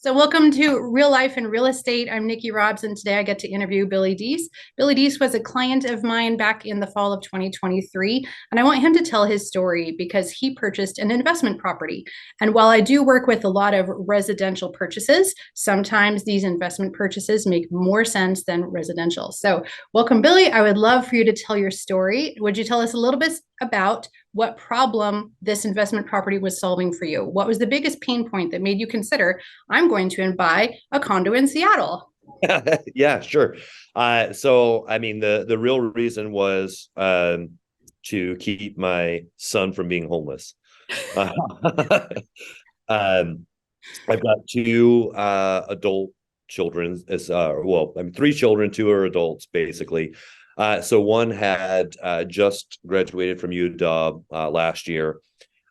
So, welcome to Real Life and Real Estate. I'm Nikki Robbs, and today I get to interview Billy Dees. Billy Dees was a client of mine back in the fall of 2023, and I want him to tell his story because he purchased an investment property. And while I do work with a lot of residential purchases, sometimes these investment purchases make more sense than residential. So, welcome, Billy. I would love for you to tell your story. Would you tell us a little bit about what problem this investment property was solving for you? What was the biggest pain point that made you consider, I'm going to buy a condo in Seattle? Yeah, sure. So I mean, the real reason was to keep my son from being homeless. Uh, um, I've got two adult children. I mean, three children, two are adults, basically. So one had just graduated from UW last year.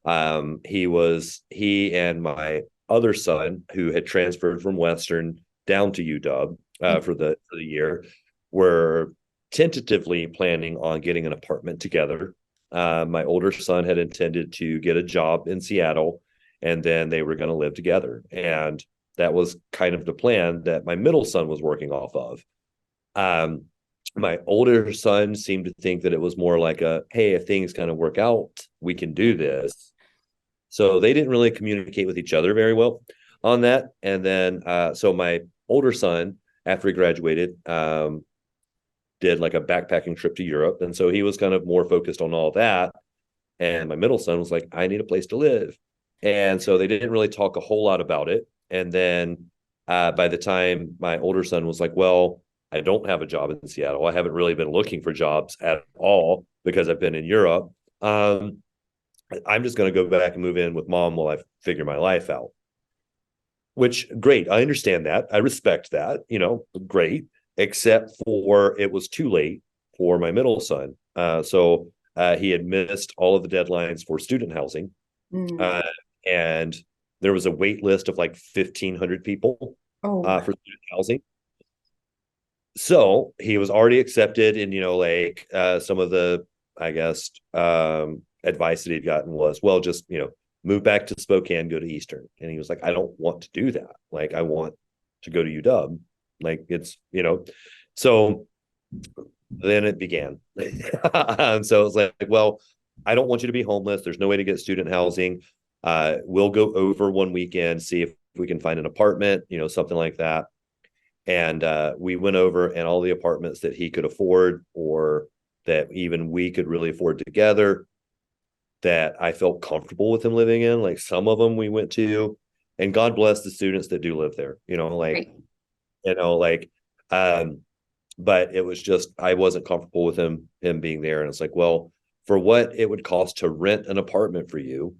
He and my other son, who had transferred from Western down to UW for the year, were tentatively planning on getting an apartment together. My older son had intended to get a job in Seattle, and then they were going to live together. And that was kind of the plan that my middle son was working off of. Um, my older son seemed to think that it was more like a, hey, if things kind of work out, we can do this. So they didn't really communicate with each other very well on that. And then, so my older son, after he graduated, did like a backpacking trip to Europe. And so he was kind of more focused on all that. And my middle son was like, I need a place to live. And so they didn't really talk a whole lot about it. And then by the time my older son was like, well, I don't have a job in Seattle. I haven't really been looking for jobs at all because I've been in Europe. I'm just going to go back and move in with mom while I figure my life out. Which, great. I understand that. I respect that, great, except for it was too late for my middle son. So he had missed all of the deadlines for student housing. Mm. Uh, and there was a wait list of like 1,500 people Oh, for student housing. So he was already accepted, and some of the, I guess, advice that he'd gotten was, well, just move back to Spokane, go to Eastern. And he was like, I don't want to do that. Like, I want to go to UW. Like, so then it began. And so it was like, well, I don't want you to be homeless. There's no way to get student housing. We'll go over one weekend, see if we can find an apartment, something like that. And we went over, and all the apartments that he could afford, or that even we could really afford together, that I felt comfortable with him living in. Like, some of them we went to, and God bless the students that do live there, great. you know, like, um, but it was just, I wasn't comfortable with him being there. And it's like, well, for what it would cost to rent an apartment for you,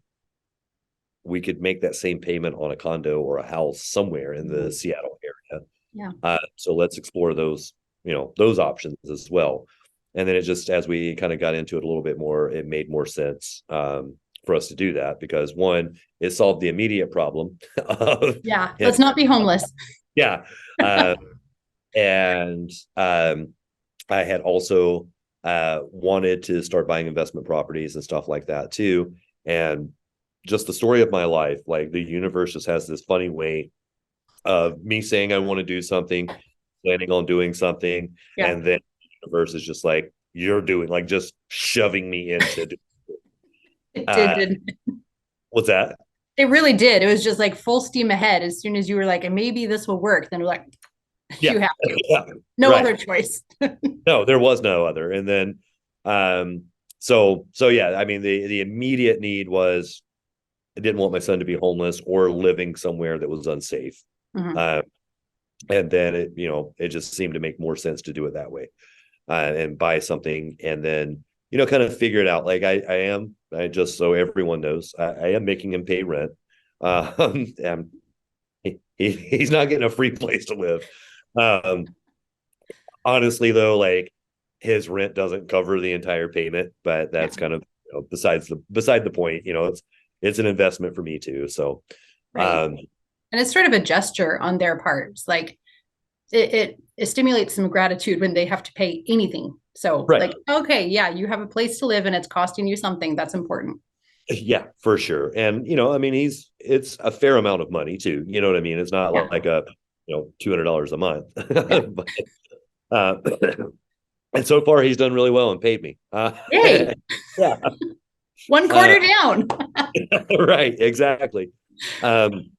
we could make that same payment on a condo or a house somewhere in the Seattle area. Yeah. So let's explore those options as well. And then it just, as we kind of got into it a little bit more, it made more sense for us to do that, because one, it solved the immediate problem of Yeah. him. Let's not be homeless. Yeah. Uh, and I had also wanted to start buying investment properties and stuff like that too. And just the story of my life, like, the universe just has this funny way of me saying I want to do something, planning on doing something, Yeah. and then the universe is just like, you're doing, like, just shoving me into. It did, Uh, didn't it? what's that? It really did. It was just like full steam ahead. As soon as you were like, and maybe this will work, then we're like, Yeah, you have to. yeah, No right. other choice. No, there was no other. And then, so yeah, I mean, the immediate need was, I didn't want my son to be homeless or living somewhere that was unsafe. Mhm. Uh, and then it just seemed to make more sense to do it that way, and buy something, and then kind of figure it out. Like, I just, so everyone knows, I am making him pay rent. And he's not getting a free place to live. Um, Honestly, though, like, his rent doesn't cover the entire payment, but Yeah. that's kind of, beside the point. It's an investment for me too. So, Right. um, And it's sort of a gesture on their part. It's like it stimulates some gratitude when they have to pay anything. So right. like, okay, yeah, you have a place to live and it's costing you something. That's important. Yeah, for sure. And I mean, it's a fair amount of money too. You know what I mean? It's not Yeah. like a $200 a month. Yeah. But, uh, and so far he's done really well and paid me. Yay. Yeah. One Uh, quarter down. right, exactly. Um,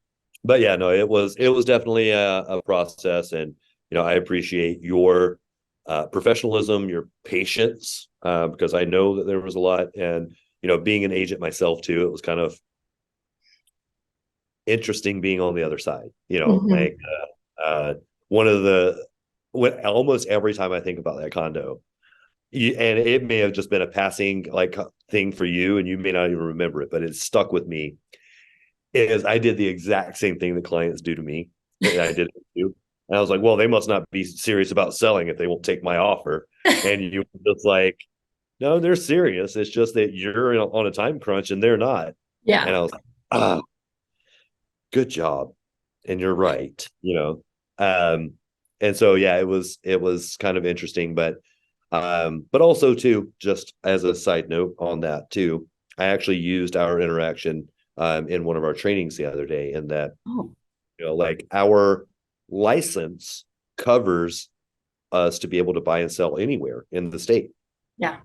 but yeah, no, it was definitely a process, and I appreciate your professionalism, your patience, because I know that there was a lot, and being an agent myself too, it was kind of interesting being on the other side. Mhm. Like one of the when almost every time I think about that condo, and it may have just been a passing like thing for you, and you may not even remember it, but it stuck with me. Is I did the exact same thing that clients do to me, and I did it too. And I was like, well, they must not be serious about selling if they won't take my offer. And you just like, no, they're serious. It's just that you're on a time crunch and they're not. And Yeah. I was like, ah, good job. And you're right, Um, and so yeah, it was kind of interesting, but also too, just as a side note on that too, I actually used our interaction in one of our trainings the other day, in that, Oh, like our license covers us to be able to buy and sell anywhere in the state. yeah.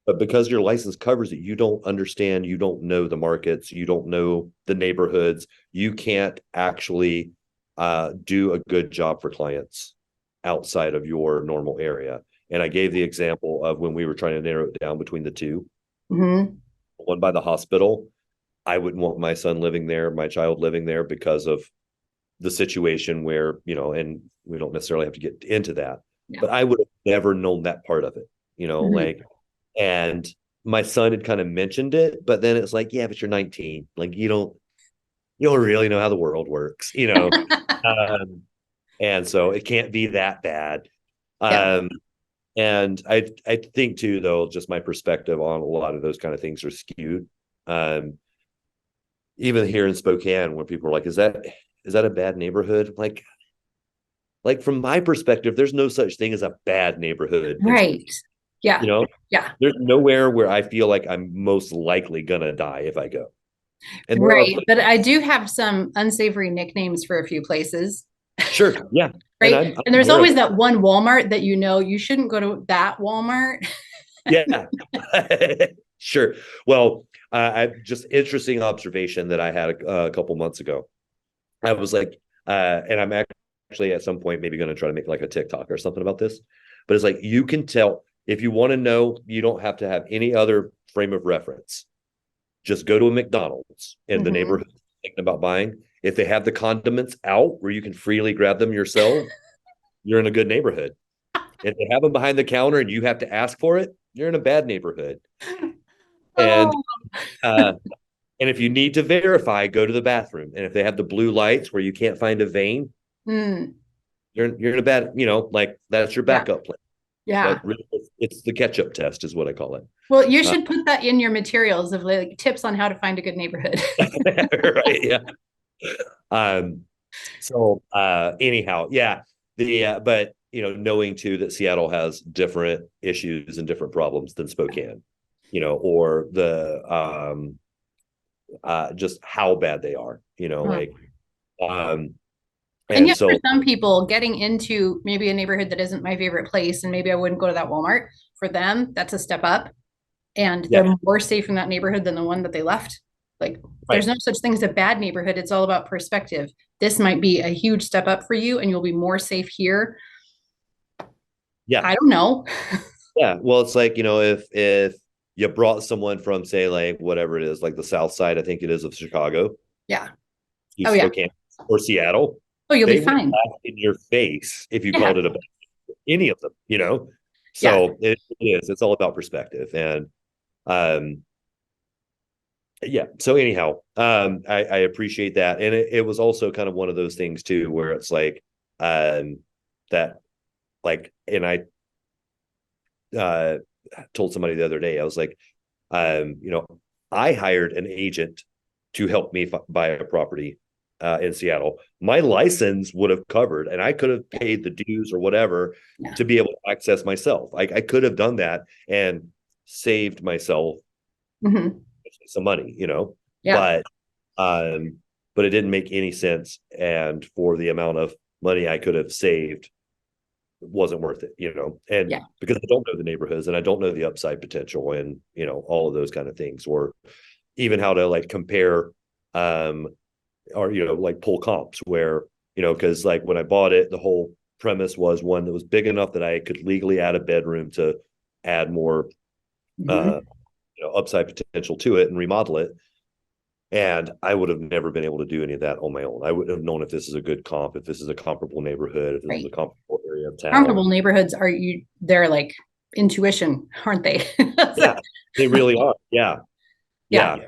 But because your license covers it, you don't understand, you don't know the markets, you don't know the neighborhoods, you can't actually do a good job for clients outside of your normal area. And I gave the example of when we were trying to narrow it down between the two. Hmm. One by the hospital, I wouldn't want my son living there, my child living there, because of the situation where, and we don't necessarily have to get into that, Yeah. but I would have never known that part of it, Hmm. like, and my son had kind of mentioned it, but then it's like, yeah, but you're 19. Like, you don't really know how the world works. Um, and so it can't be that bad. Yeah. Um, and I think too, though, just my perspective on a lot of those kind of things are skewed. Um, Even here in Spokane, when people are like, is that a bad neighborhood? Like from my perspective, there's no such thing as a bad neighborhood. And Right. you Yeah. know, Yeah. there's nowhere where I feel like I'm most likely gonna die if I go. And there are Right. But I do have some unsavory nicknames for a few places. sure, yeah, and Right. I'm And there's aware of always that one Walmart that you shouldn't go to that Walmart. yeah, sure. Well, I just interesting observation that I had a couple months ago. I was like, and I'm actually at some point maybe going to try to make like a TikTok or something about this. But it's like you can tell if you want to know, you don't have to have any other frame of reference. Just go to a McDonald's in the Hmm. neighborhood thinking about buying. If they have the condiments out where you can freely grab them yourself, you're in a good neighborhood. If they have them behind the counter and you have to ask for it, you're in a bad neighborhood. And Oh. uh, and if you need to verify, go to the bathroom. And if they have the blue lights where you can't find a vein, Mm. you're in a bad, like that's your Yeah. backup plan. But Yeah. really, it's the ketchup test, is what I call it. Well, you Uh, should put that in your materials of like tips on how to find a good neighborhood. right? Yeah. Um. So, anyhow, yeah. But knowing too that Seattle has different issues and different problems than Spokane, or the just how bad they are, Oh. like, um, And and yet, for so some people, getting into maybe a neighborhood that isn't my favorite place, and maybe I wouldn't go to that Walmart, for them, that's a step up. And yeah, they're more safe in that neighborhood than the one that they left. Like, there's right, no such thing as a bad neighborhood. It's all about perspective. This might be a huge step up for you, and you'll be more safe here. yeah. I don't know. Yeah, well, it's like, if you brought someone from, say, like whatever it is, like the South Side, I think it is, of Chicago, Yeah. to Oh, yeah. Spokane or Seattle, Oh, you'll be they would fine. laugh in your face if you Yeah. called it a any of them. Yeah. So it is. It's all about perspective, and um, yeah. So anyhow, I appreciate that, and it was also kind of one of those things too, where it's like, that, like, and I uh told somebody the other day, I was like, um, you know, I hired an agent to help me buy a property in Seattle. My license would have covered, and I could have paid the dues or whatever Yeah. to be able to access myself. I could have done that and saved myself Hmm. some money, Yeah. but um, but it didn't make any sense. And for the amount of money I could have saved, it wasn't worth it, and Yeah. because I don't know the neighborhoods and I don't know the upside potential and, all of those kind of things, or even how to like compare, or, like pull comps where, because like when I bought it, the whole premise was one that was big enough that I could legally add a bedroom to add more, Mhm. upside potential to it and remodel it. And I would have never been able to do any of that on my own. I would have known if this is a good comp, if this is a comparable neighborhood, if this is a Right. comparable area of town. Comparable neighborhoods are they're like intuition, aren't they? Yeah, they really are. Yeah, Yeah. yeah.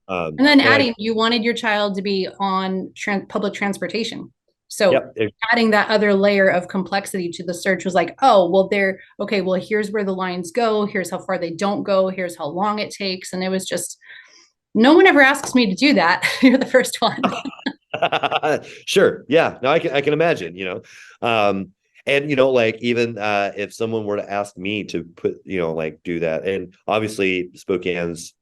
And then And I, adding, you wanted your child to be on public transportation. So yep, adding that other layer of complexity to the search was like, oh, well, okay, well, here's where the lines go. Here's how far they don't go. Here's how long it takes. And it was just, no one ever asks me to do that. You're the first one. sure. Yeah. No, I can imagine, and like even if someone were to ask me to put, like do that, and obviously Spokane's,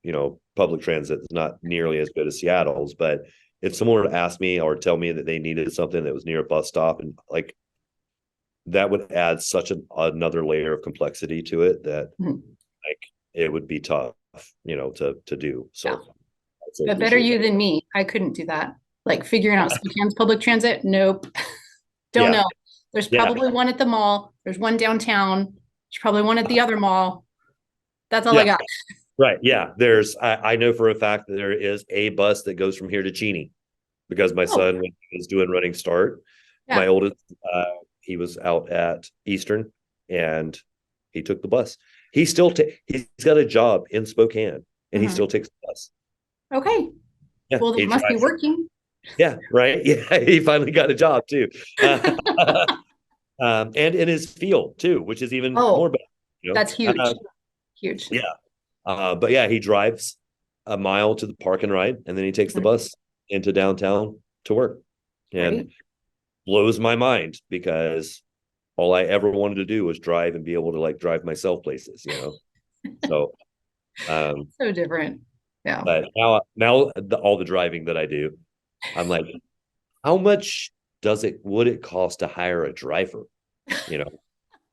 public transit is not nearly as good as Seattle's, but if someone were to ask me or tell me that they needed something that was near a bus stop, and like that would add such another layer of complexity to it that Mhm. like it would be tough, to do. Yeah. So I But better appreciate you that. than me. I couldn't do that. Like figuring out Spokane's public transit. Nope. Don't Yeah. know. There's Yeah. probably one at the mall. There's one downtown. There's probably one at the other mall. That's all I Yeah. got. Right. Yeah. I know for a fact that there is a bus that goes from here to Cheney because my Oh, son, when he was doing running start, my yeah. oldest, he was out at Eastern and he took the bus. He's got a job in Spokane and he Mhm. still takes the bus. Okay. Yeah. Well, He it must be drives. working. Yeah. Right. Yeah. He finally got a job too. And in his field too, which is even more Oh, better, that's huge. Huge. yeah. But yeah, he drives a mile to the park and ride, and then he takes the Mhm. bus into downtown to work. Right. And blows my mind because all I ever wanted to do was drive and be able to like drive myself places. So, um, So different. Yeah. but now all the driving that I do, I'm like, how much would it cost to hire a driver? You know,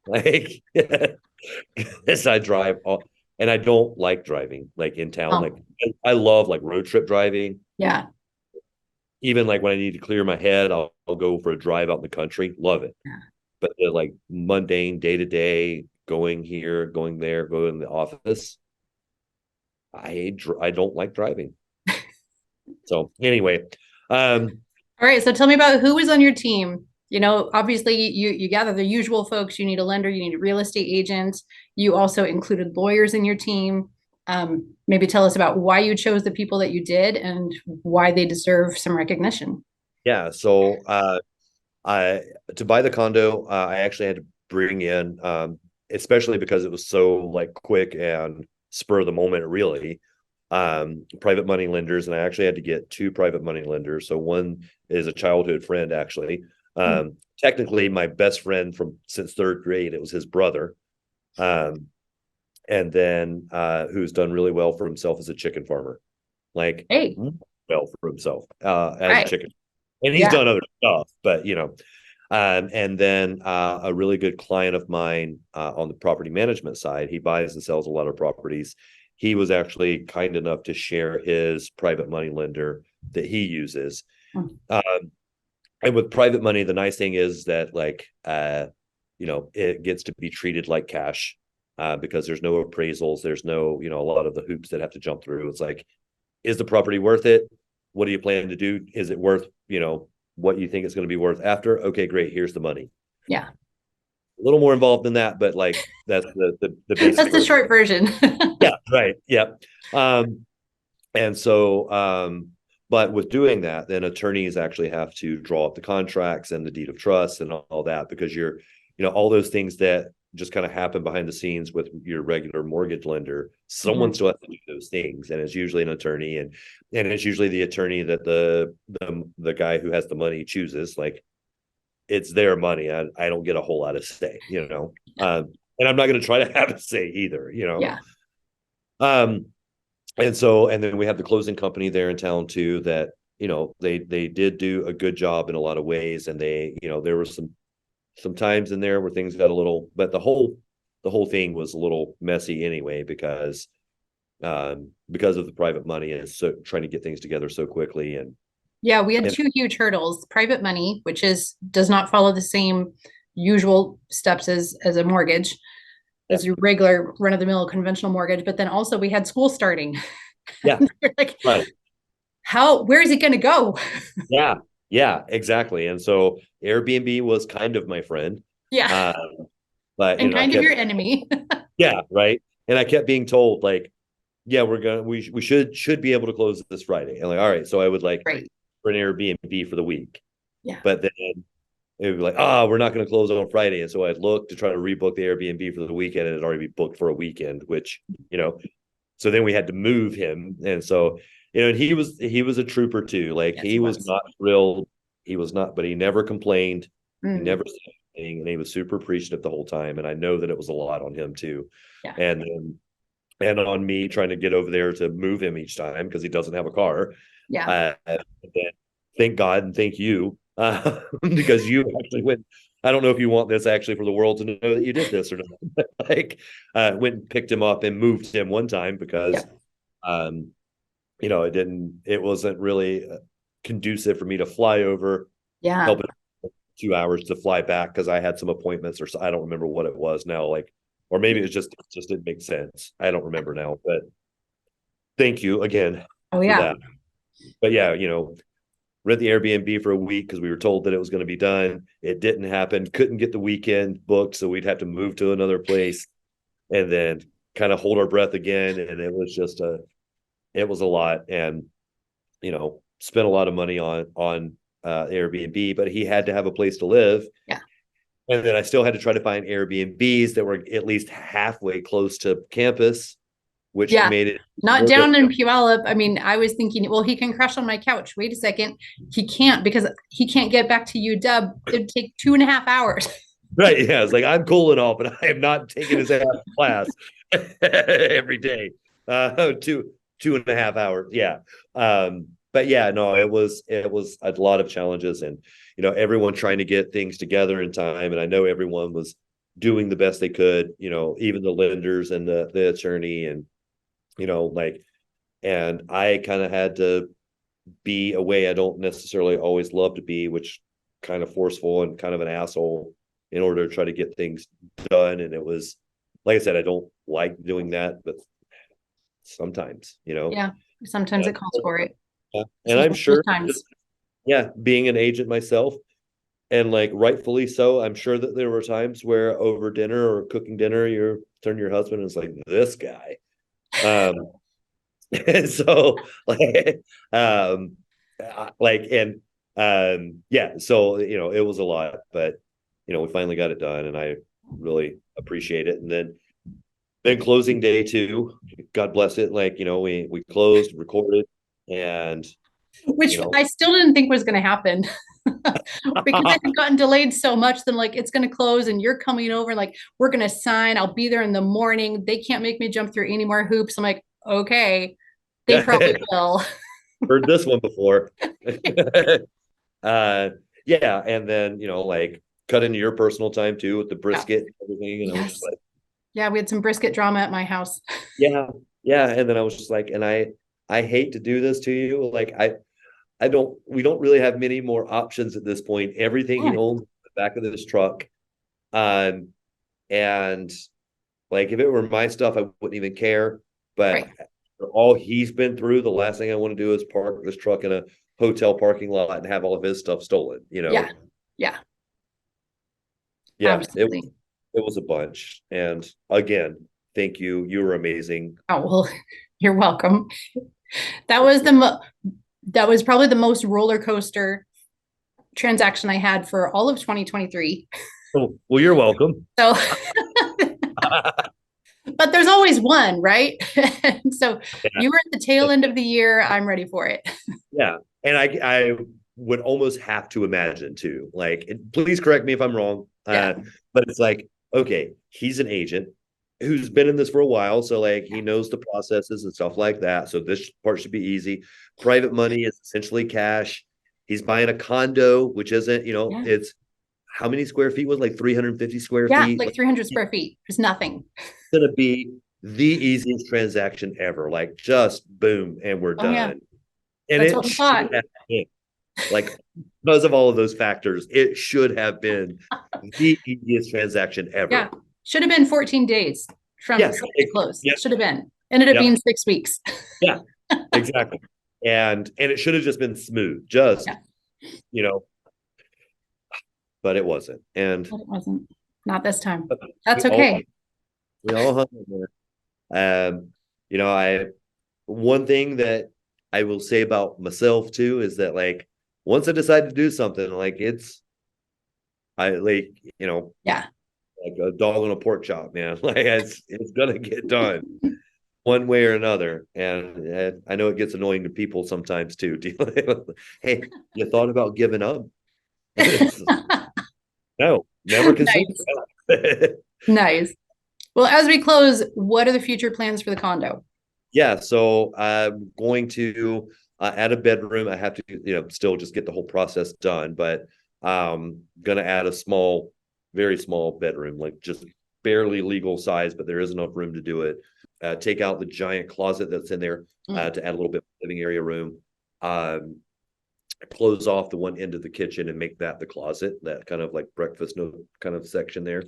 like as I drive all, and I don't like driving like in town. Like Oh, I love like road trip driving. yeah. Even like when I need to clear my head, I'll go for a drive out in the country. Love it. Yeah. But the like mundane day to day, going here, going there, going in the office, I don't like driving. So anyway, um, All right. So tell me about who was on your team. Obviously you gather the usual folks. You need a lender, you need a real estate agent. You also included lawyers in your team. Maybe tell us about why you chose the people that you did and why they deserve some recognition. yeah. So I to buy the condo, I actually had to bring in, especially because it was so like quick and spur of the moment, really. Private money lenders, and I actually had to get two private money lenders. So one is a childhood friend, actually. Technically, my best friend from since third grade. It was his brother, um, and then who's done really well for himself as a chicken farmer, like Hey, well for himself as a right. chicken, and he's Yeah. done other stuff, but and then a really good client of mine on the property management side, he buys and sells a lot of properties. He was actually kind enough to share his private money lender that he uses. Mm. Um, and with private money, the nice thing is that like it gets to be treated like cash because there's no appraisals, there's no a lot of the hoops that have to jump through. It's like, is the property worth it? What do you plan to do? Is it worth what you think it's going to be worth after? Okay, great. Here's the money. Yeah. A little more involved than that, but like that's the basic That's the version. short version. Yeah, right. Yeah. And so but with doing that, then attorneys actually have to draw up the contracts and the deed of trust and all that, because you're all those things that just kind of happen behind the scenes with your regular mortgage lender. Someone Mhm. still has to do those things, and it's usually an attorney, and it's usually the attorney that the guy who has the money chooses. Like, it's their money. I don't get a whole lot of say. And I'm not going to try to have a say either. Yeah. Um, and then we have the closing company there in town too that, they did do a good job in a lot of ways. And there was some times in there where things got a little, but the whole thing was a little messy anyway, because of the private money and so trying to get things together so quickly. Yeah, we had And two huge hurdles. Private money, which does not follow the same usual steps as a mortgage, yeah, as your regular run-of-the-mill conventional mortgage. But then also we had school starting. yeah, We're like, right. where is it going to go? Yeah, yeah, exactly. And so Airbnb was kind of my friend. Yeah, Uh, but and I kind of kept, your enemy. yeah, right. And I kept being told like, yeah, we should be able to close this Friday. And like, all right. So I would like Right. for an Airbnb for the week. Yeah. But then it would be like, we're not going to close on Friday. And so I'd look to try to rebook the Airbnb for the weekend, and it'd already be booked for a weekend, which, so then we had to move him. And so, and he was a trooper too. Like Yes, he he was was. not thrilled. He was not, but he never complained. He Mm, never said anything, and he was super appreciative the whole time. And I know that it was a lot on him too. yeah. And then and on me trying to get over there to move him each time because he doesn't have a car. Yeah. And then thank God and thank you, because you actually went. I don't know if you want this actually for the world to know that you did this or not. Like, went and picked him up and moved him one time because, Yeah. um, it wasn't really conducive for me to fly over, Yeah. help it 2 hours to fly back because I had some appointments or so, I don't remember what it was now. Like, or maybe it just didn't make sense. I don't remember now, but thank you again Oh, for yeah. that. But yeah, rent the Airbnb for a week because we were told that it was going to be done. It didn't happen. Couldn't get the weekend booked, so we'd have to move to another place and then kind of hold our breath again. And it was a lot, and spent a lot of money on Airbnb, but he had to have a place to live. Yeah. And then I still had to try to find Airbnbs that were at least halfway close to campus, which Yeah. made it Not more down in difficult. Puyallup. I mean, I was thinking, well, he can crash on my couch. Wait a second. He can't because he can't get back to UW. It'd take 2.5 hours. Right. Yeah. It's like, I'm cool and all, but I am not taking his ass to class every day. 2.5 hours. Yeah. But yeah, no, it was a lot of challenges, and everyone trying to get things together in time. And I know everyone was doing the best they could, even the lenders and the attorney, and like, and I kind of had to be a way I don't necessarily always love to be, which kind of forceful and kind of an asshole in order to try to get things done. And it was, like I said, I don't like doing that, but sometimes, Yeah. Sometimes and, it calls for it. and I'm Most sure, times. yeah, being an agent myself, and like rightfully so, I'm sure that there were times where over dinner or cooking dinner, you turn to your husband and it's like, this guy. Um, and so um and yeah, so it was a lot, but we finally got it done, and I really appreciate it. And then closing day too, God bless it, like we closed, recorded, and Which you know I still didn't think was going to happen because it had gotten delayed so much. Then, like, it's going to close and you're coming over, like, we're going to sign. I'll be there in the morning. They can't make me jump through any more hoops. I'm like, okay, they probably will. heard this one before. uh yeah, and then like cut into your personal time too with the Yeah. brisket and everything, and I was just Yes. like, Yeah. We had some brisket drama at my house. yeah, yeah. And then I was just like, and I hate to do this to you. Like, I don't we don't really have many more options at this point. Everything he Yeah. owns in the back of this truck. Um and like, if it were my stuff, I wouldn't even care. But Right. all he's been through, the last thing I want to do is park this truck in a hotel parking lot and have all of his stuff stolen, Yeah. Yeah. Yeah, Absolutely. it was a bunch. And again, thank you. You were amazing. Oh, well, you're welcome. That was that was probably the most roller coaster transaction I had for all of 2023. Oh, well, you're welcome. So, but there's always one, right? So Yeah. you were at the tail end of the year. I'm ready for it. Yeah. And I would almost have to imagine too, like, please correct me if I'm wrong. Yeah. But it's like, okay, he's an agent. who's been in this for a while, so like he knows the processes and stuff like that. So this part should be easy. Private money is essentially cash. He's buying a condo, which isn't, Yeah. it's how many square feet was like 350 square Yeah, feet? like 300 square feet. There's nothing. It's gonna be the easiest transaction ever. Like just boom, and we're Oh yeah, done. And that's it what we should thought. have been like because of all of those factors, it should have been the easiest transaction Yeah, ever. should have been 14 days from Yes, start to close. yep, Should have been. Ended up yep, being 6 weeks. yeah, exactly. And it should have just been smooth, just Yeah, you know, but it wasn't. And but it wasn't. Not this time. we That's all okay. we all hung in there. I one thing that I will say about myself too is that like once I decide to do something, like I like Yeah. like a dog on a pork chop, man. Like it's gonna get done one way or another. And I know it gets annoying to people sometimes too. Hey, you thought about giving up? No, never considered Nice. that. Nice. Well, as we close, what are the future plans for the condo? Yeah, so I'm going to add a bedroom. I have to, still just get the whole process done, but gonna add a small, very small bedroom, like just barely legal size, but there is enough room to do it. Take out the giant closet that's in there to add a little bit of living area room. Um, Close off the one end of the kitchen and make that the closet, that kind of like breakfast nook kind of section there.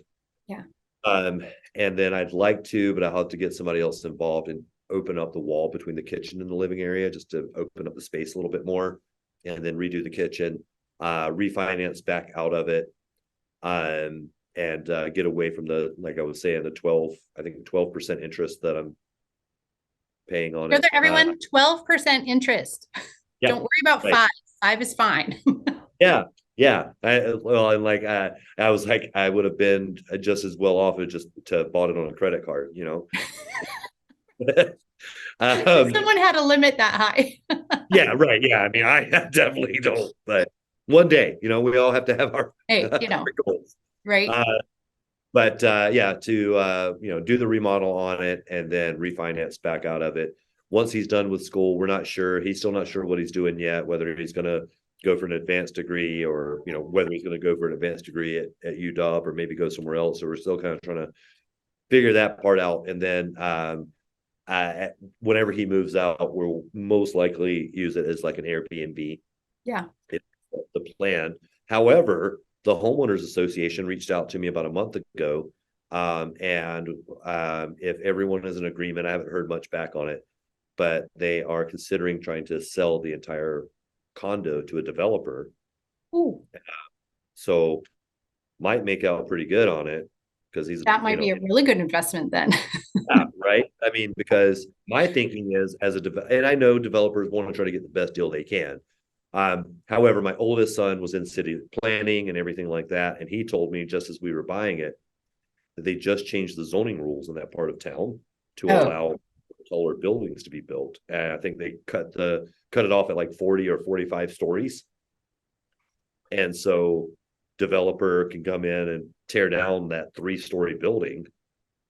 Yeah. Um, and then I'd like to, but I'll have to get somebody else involved and open up the wall between the kitchen and the living area just to open up the space a little bit more, and then redo the kitchen, refinance back out of it, and get away from the, like I was saying, the 12% interest that I'm paying on it. Everyone, 12% interest. Yeah, Don't worry about right. 5. 5 is fine. Yeah, yeah. And like I was like, I would have been just as well off of just to bought it on a credit card, Someone had a limit that high. Yeah, right. Yeah, I mean, I definitely don't, but one day, we all have to have our, Hey, our goals. right? But yeah, to do the remodel on it and then refinance back out of it. Once he's done with school, we're not sure. He's still not sure what he's doing yet, whether he's going to go for an advanced degree or whether he's going to go for an advanced degree at UW or maybe go somewhere else. So we're still kind of trying to figure that part out. And then whenever he moves out, we'll most likely use it as like an Airbnb. Yeah. It's the plan. However, the homeowners association reached out to me about a month ago. And if everyone is in agreement, I haven't heard much back on it, but they are considering trying to sell the entire condo to a developer. Ooh. So might make out pretty good on it because that might be a really good investment then. Yeah, right. I mean, because my thinking is and I know developers want to try to get the best deal they can. However, my oldest son was in city planning and everything like that, and he told me just as we were buying it that they just changed the zoning rules in that part of town to allow taller buildings to be built. And I think they cut it off at like 40 or 45 stories. And so developer can come in and tear down that 3-story building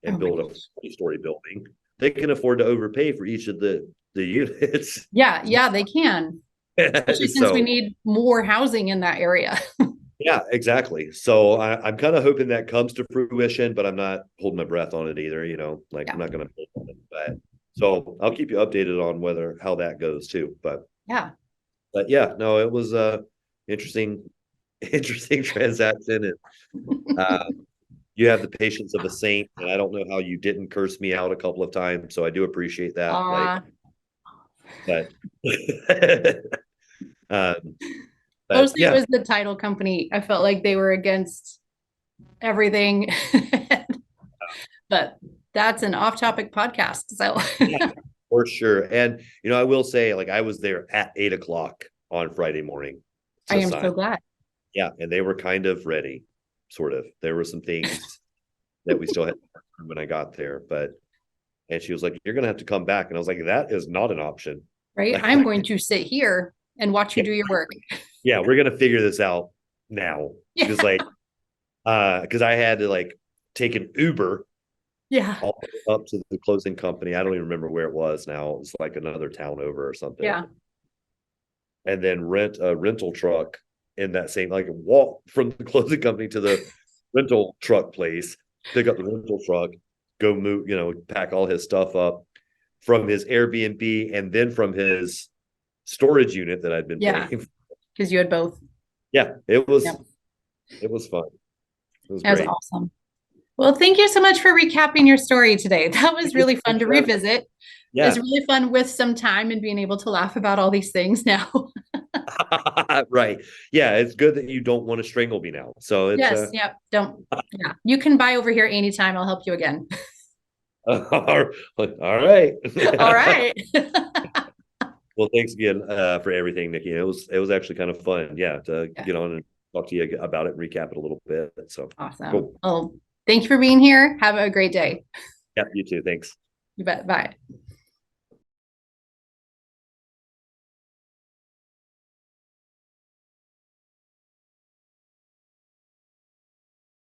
and build a 40-story building. They can afford to overpay for each of the units. Yeah, they can. Especially since we need more housing in that area. Yeah, exactly. So I'm kind of hoping that comes to fruition, but I'm not holding my breath on it either. I'm not going to build on it. But so I'll keep you updated on how that goes too. But yeah, no, it was interesting transaction, and you have the patience of a saint, and I don't know how you didn't curse me out a couple of times, so I do appreciate that. But mostly it was the title company. I felt like they were against everything. But that's an off-topic podcast. So yeah, for sure. And I will say, like, I was there at 8:00 on Friday morning. I am so glad. Yeah, and they were kind of ready, sort of. There were some things that we still had when I got there, and she was like, "You're gonna have to come back," and I was like, "That is not an option." Right? I'm going to sit here and watch you do your work. Yeah, we're gonna figure this out now. Because I had to like take an Uber Yeah. all the way up to the closing company. I don't even remember where it was now. It was like another town over or something. Yeah. And then rent a rental truck in that same, like walk from the closing company to the rental truck place, pick up the rental truck, go move, pack all his stuff up from his Airbnb and then from his storage unit that I'd been Yeah. paying. Because you had both. Yeah, it was Yep. it was fun. It was That was great. awesome. Well, thank you so much for recapping your story today. That was really fun to revisit. It was Yeah. really fun with some time and being able to laugh about all these things now. Right. Yeah, it's good that you don't want to strangle me now. So it's Yes. Yep. Don't. Yeah. You can buy over here anytime. I'll help you again. all right. All right. Well, thanks again for everything, Nikki. It was actually kind of fun, yeah, to Yeah. get on and talk to you about it and recap it a little bit. So Awesome. cool. Well, thank you for being here. Have a great day. Yeah, you too. Thanks. You bet. Bye.